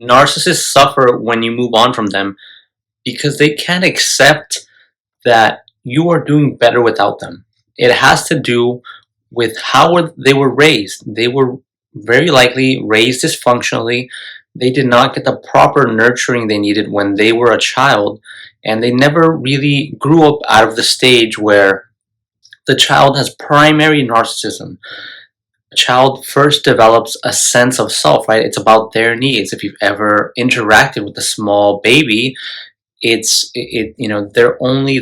Narcissists suffer when you move on from them because they can't accept that you are doing better without them. It has to do with how they were raised. They were very likely raised dysfunctionally. They did not get the proper nurturing they needed when they were a child, and they never really grew up out of the stage where the child has primary narcissism. A child first develops a sense of self, right? It's about their needs. If you've ever interacted with a small baby, they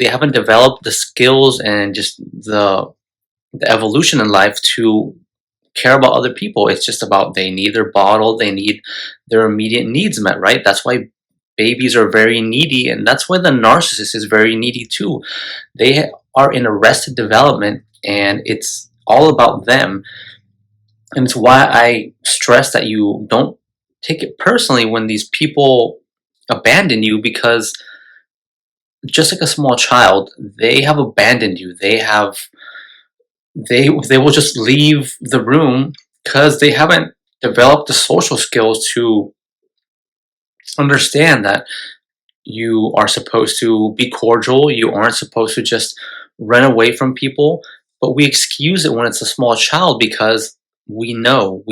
haven't developed the skills and just the evolution in life to care about other people. It's just about they need their bottle, they need their immediate needs met, right? That's why babies are very needy, and that's why the narcissist is very needy too. They are in arrested development, and it's all about them. And it's why I stress that you don't take it personally when these people abandon you, because just like a small child, they have abandoned you. They will just leave the room because they haven't developed the social skills to understand that you are supposed to be cordial. You aren't supposed to just run away from people. But we excuse it when it's a small child because we know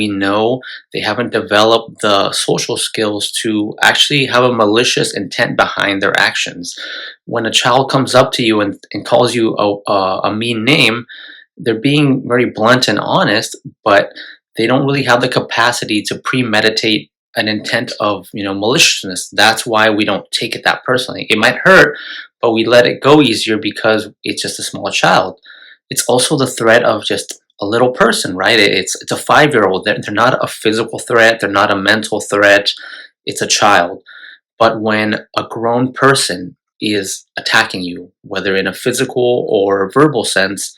they haven't developed the social skills to actually have a malicious intent behind their actions. When a child comes up to you and calls you a mean name, they're being very blunt and honest, but they don't really have the capacity to premeditate an intent of maliciousness. That's why we don't take it that personally. It might hurt, but we let it go easier because it's just a small child. It's also the threat of just a little person, right? It's a 5-year old. They're not a physical threat. They're not a mental threat. It's a child. But when a grown person is attacking you, whether in a physical or verbal sense,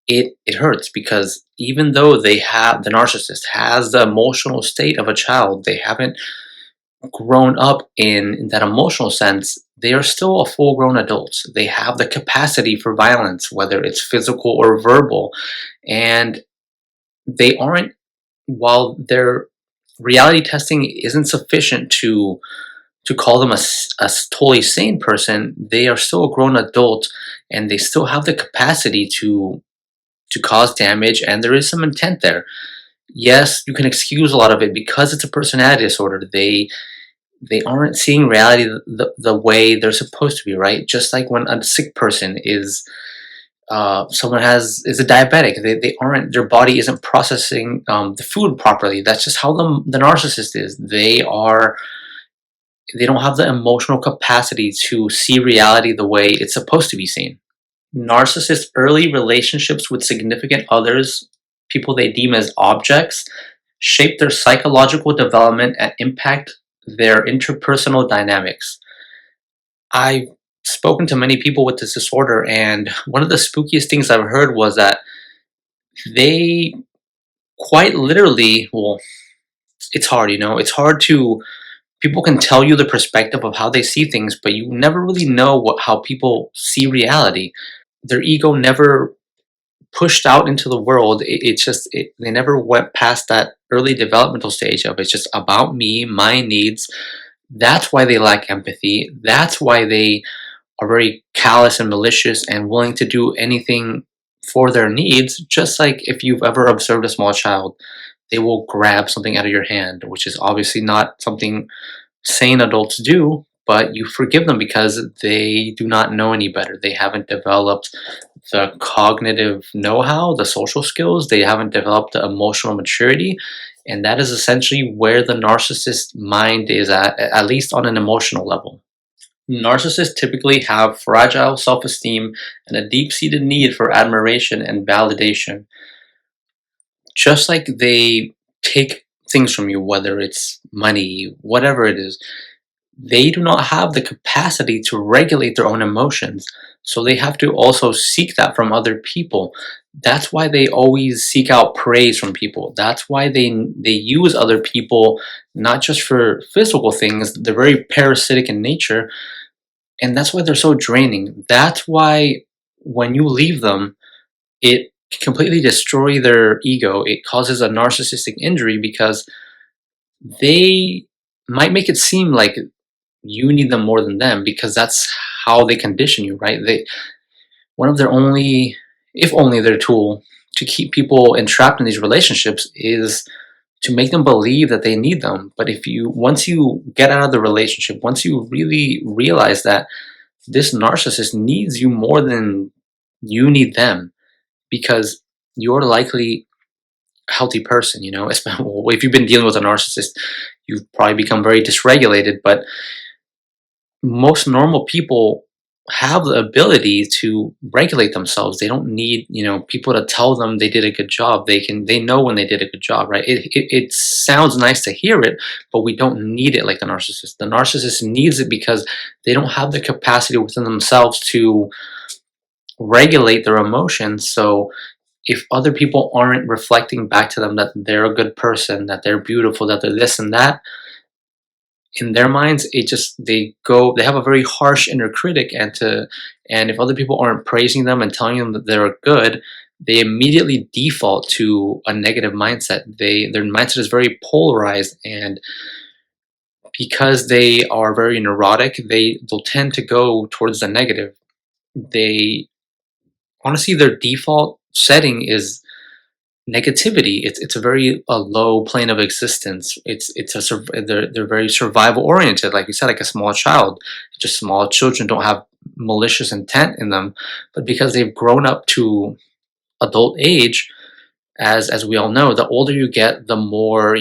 it hurts, because even though the narcissist has the emotional state of a child, they haven't grown up in that emotional sense. They are still a full grown adult. They have the capacity for violence, whether it's physical or verbal. And they aren't, while their reality testing isn't sufficient to call them a totally sane person, they are still a grown adult, and they still have the capacity to cause damage, and there is some intent there. Yes, you can excuse a lot of it because it's a personality disorder. They aren't seeing reality the way they're supposed to be, right? Just like when a sick person is a diabetic, they aren't, their body isn't processing the food properly. That's just how the narcissist is. They don't have the emotional capacity to see reality the way it's supposed to be seen. Narcissists' early relationships with significant others, people they deem as objects, shape their psychological development and impact their interpersonal dynamics. I've spoken to many people with this disorder, and one of the spookiest things I've heard was that they quite literally, well, it's hard, it's hard to, people can tell you the perspective of how they see things, but you never really know how people see reality. Their ego never pushed out into the world. They never went past that early developmental stage of it's just about me, my needs. That's why they lack empathy. That's why they are very callous and malicious and willing to do anything for their needs. Just like if you've ever observed a small child, they will grab something out of your hand, which is obviously not something sane adults do, but you forgive them because they do not know any better. They haven't developed the cognitive know-how, the social skills. They haven't developed the emotional maturity. And that is essentially where the narcissist mind is at least on an emotional level. Narcissists typically have fragile self-esteem and a deep-seated need for admiration and validation. Just like they take things from you, whether it's money, whatever it is, they do not have the capacity to regulate their own emotions. So they have to also seek that from other people. That's why they always seek out praise from people. That's why they use other people not just for physical things. They're very parasitic in nature, and that's why they're so draining. That's why when you leave them, it completely destroy their ego. It causes a narcissistic injury because they might make it seem like you need them more than them, because that's how they condition you, right? They One of their only, if only their tool to keep people entrapped in these relationships is to make them believe that they need them. But if you once you get out of the relationship, once you really realize that this narcissist needs you more than you need them, because you're likely a healthy person, if you've been dealing with a narcissist, you've probably become very dysregulated. But most normal people have the ability to regulate themselves. They don't need, people to tell them they did a good job. They know when they did a good job, right? It sounds nice to hear it, but we don't need it like the narcissist. The narcissist needs it because they don't have the capacity within themselves to regulate their emotions. So if other people aren't reflecting back to them that they're a good person, that they're beautiful, that they're this and that, in their minds, they have a very harsh inner critic. And if other people aren't praising them and telling them that they're good, they immediately default to a negative mindset. Their mindset is very polarized, and because they are very neurotic, they'll tend to go towards the negative. They Honestly, their default setting is negativity. It's a very low plane of existence. They're very survival oriented, like you said, like a small child. Just small children don't have malicious intent in them, but because they've grown up to adult age, as we all know, the older you get, the more,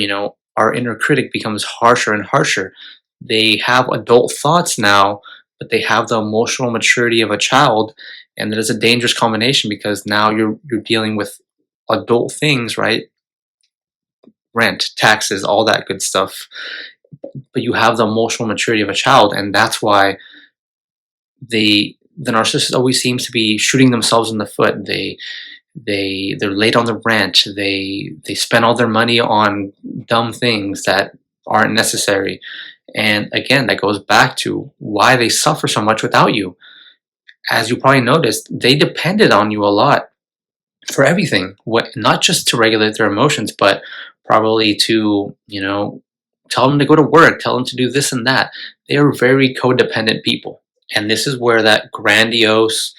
our inner critic becomes harsher and harsher. They have adult thoughts now, but they have the emotional maturity of a child, and that is a dangerous combination because now you're dealing with adult things, right? Rent, taxes, all that good stuff. But you have the emotional maturity of a child, and that's why the narcissist always seems to be shooting themselves in the foot. They're late on the rent. They spend all their money on dumb things that aren't necessary. And again, that goes back to why they suffer so much without you. As you probably noticed, they depended on you a lot for everything. Not just to regulate their emotions, but probably to, tell them to go to work, tell them to do this and that. They are very codependent people. And this is where that grandiose,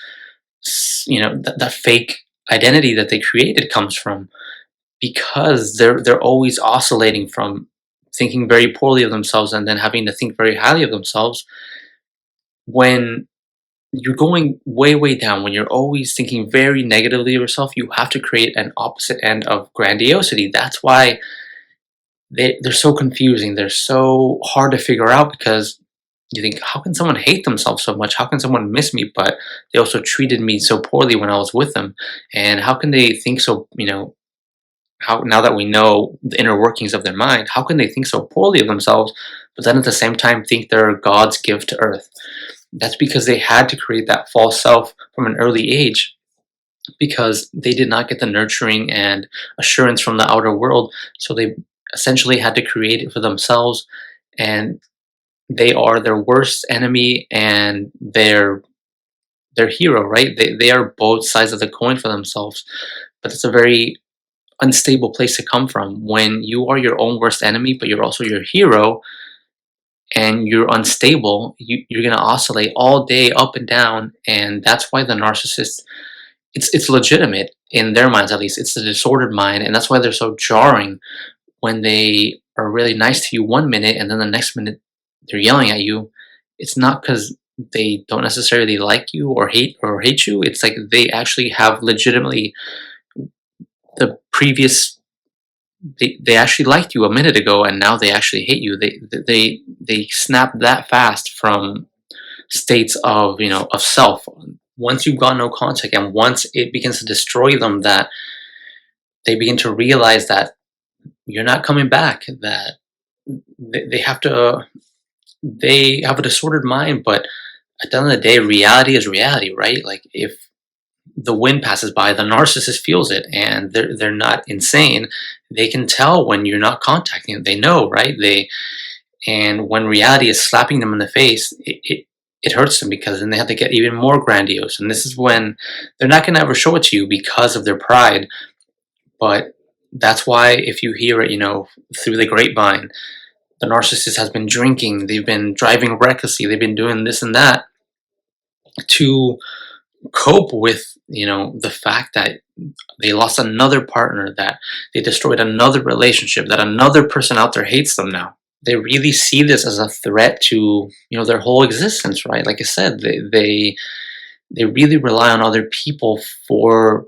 that fake identity that they created comes from, because they're always oscillating from thinking very poorly of themselves and then having to think very highly of themselves. When you're going way, way down, when you're always thinking very negatively of yourself, you have to create an opposite end of grandiosity. That's why they're so confusing. They're so hard to figure out, because you think, how can someone hate themselves so much? How can someone miss me, but they also treated me so poorly when I was with them? And how can they think so, how, now that we know the inner workings of their mind, how can they think so poorly of themselves, but then at the same time think they're God's gift to earth? That's because they had to create that false self from an early age, because they did not get the nurturing and assurance from the outer world. So they essentially had to create it for themselves. And they are their worst enemy and their hero, right? They are both sides of the coin for themselves. But it's a very unstable place to come from when you are your own worst enemy, but you're also your hero, and you're unstable. You're going to oscillate all day up and down. And that's why the narcissist, it's legitimate in their minds, at least. It's a disordered mind, and that's why they're so jarring when they are really nice to you one minute and then the next minute they're yelling at you. It's not because they don't necessarily like you or hate you. It's like they actually have legitimately the previous they actually liked you a minute ago, and now they actually hate you. They snap that fast from states of, of self. Once you've got no contact, and once it begins to destroy them, that they begin to realize that you're not coming back, that they have to, they have a disordered mind. But at the end of the day, reality is reality, right? Like, if the wind passes by, the narcissist feels it, and they're not insane. They can tell when you're not contacting them. They know, right? And when reality is slapping them in the face, it hurts them, because then they have to get even more grandiose. And this is when they're not going to ever show it to you because of their pride. But that's why, if you hear it, through the grapevine, The narcissist has been drinking, they've been driving recklessly, they've been doing this and that to cope with, the fact that they lost another partner, that they destroyed another relationship, that another person out there hates them now. They really see this as a threat to, their whole existence, right? Like I said, they really rely on other people for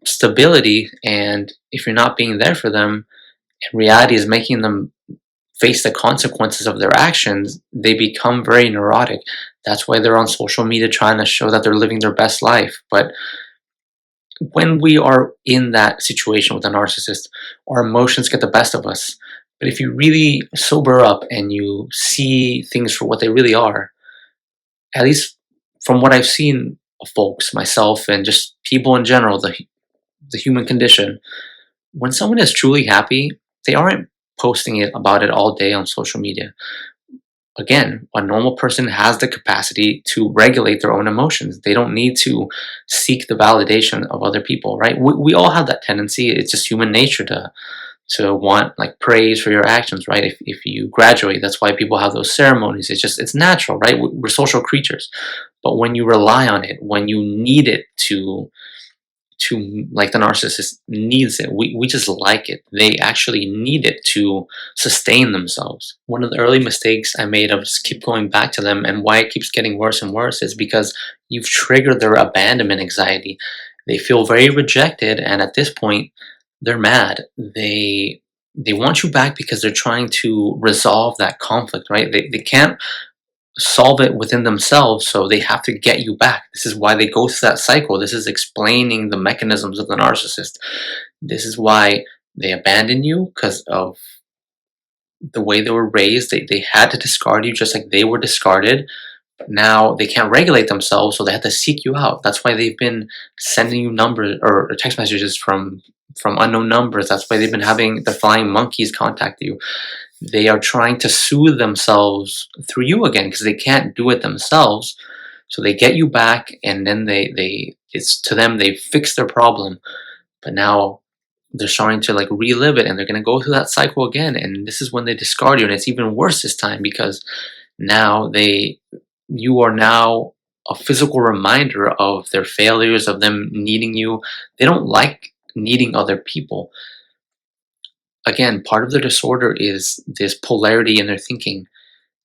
stability, and if you're not being there for them, and reality is making them face the consequences of their actions, they become very neurotic. That's why they're on social media trying to show that they're living their best life. But when we are in that situation with a narcissist, our emotions get the best of us. But if you really sober up and you see things for what they really are, at least from what I've seen of folks, myself, and just people in general, the human condition, when someone is truly happy, they aren't posting about it all day on social media. Again, a normal person has the capacity to regulate their own emotions. They don't need to seek the validation of other people, right? We all have that tendency. It's just human nature to want like praise for your actions, right? If you graduate, that's why people have those ceremonies. It's natural, right? We're social creatures. But when you rely on it, when you need it to like the narcissist needs it, we just like it, they actually need it to sustain themselves. One of the early mistakes I made of just keep going back to them, and why it keeps getting worse and worse, is because you've triggered their abandonment anxiety. They feel very rejected, and at this point they're mad. They want you back because they're trying to resolve that conflict, right? They can't solve it within themselves, so they have to get you back. This is why they go through that cycle. This is explaining the mechanisms of the narcissist. This is why they abandon you, because of the way they were raised. They had to discard you just like they were discarded. Now they can't regulate themselves, so they have to seek you out. That's why they've been sending you numbers or text messages from unknown numbers. That's why they've been having the flying monkeys contact you. They are trying to soothe themselves through you again because they can't do it themselves. So they get you back, and then it's to them, they fix their problem. But now they're starting to like relive it, and they're going to go through that cycle again. And this is when they discard you, and it's even worse this time because now you are now a physical reminder of their failures, of them needing you. They don't like needing other people. Again, part of their disorder is this polarity in their thinking.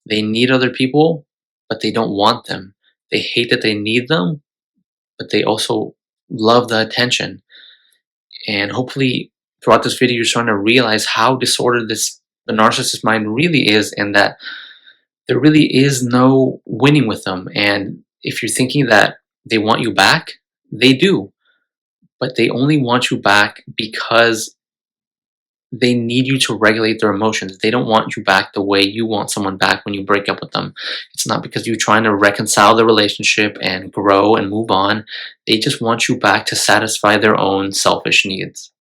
They need other people, but they don't want them. They hate that they need them, but they also love the attention. And hopefully, throughout this video, you're starting to realize how disordered the narcissist mind really is, and that there really is no winning with them. And if you're thinking that they want you back, they do, but they only want you back because they need you to regulate their emotions. They don't want you back the way you want someone back when you break up with them. It's not because you're trying to reconcile the relationship and grow and move on. They just want you back to satisfy their own selfish needs.